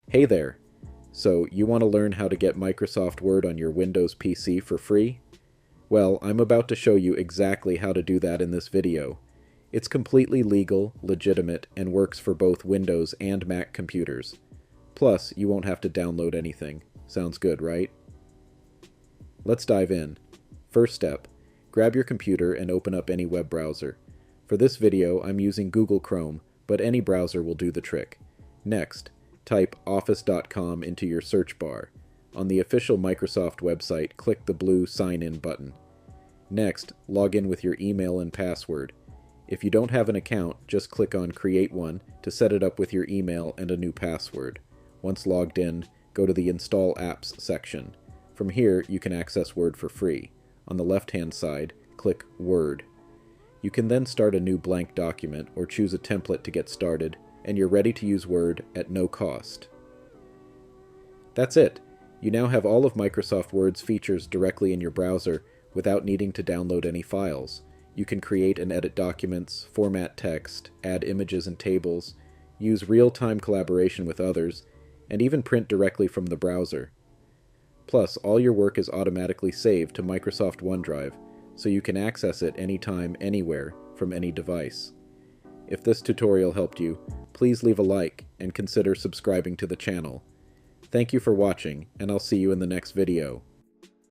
Hey there! So, you want to learn how to get Microsoft Word on your Windows PC for free? Well, I'm about to show you exactly how to do that in this video. It's completely legal, legitimate, and works for both Windows and Mac computers. Plus, you won't have to download anything. Sounds good, right? Let's dive in. First step, grab your computer and open up any web browser. For this video, I'm using Google Chrome, but any browser will do the trick. Next, type office.com into your search bar. On the official Microsoft website, click the blue Sign In button. Next, log in with your email and password. If you don't have an account, just click on Create One to set it up with your email and a new password. Once logged in, go to the Install Apps section. From here, you can access Word for free. On the left-hand side, click Word. You can then start a new blank document or choose a template to get started, and you're ready to use Word at no cost. That's it! You now have all of Microsoft Word's features directly in your browser without needing to download any files. You can create and edit documents, format text, add images and tables, use real-time collaboration with others, and even print directly from the browser. Plus, all your work is automatically saved to Microsoft OneDrive, so you can access it anytime, anywhere, from any device. If this tutorial helped you, please leave a like and consider subscribing to the channel. Thank you for watching, and I'll see you in the next video.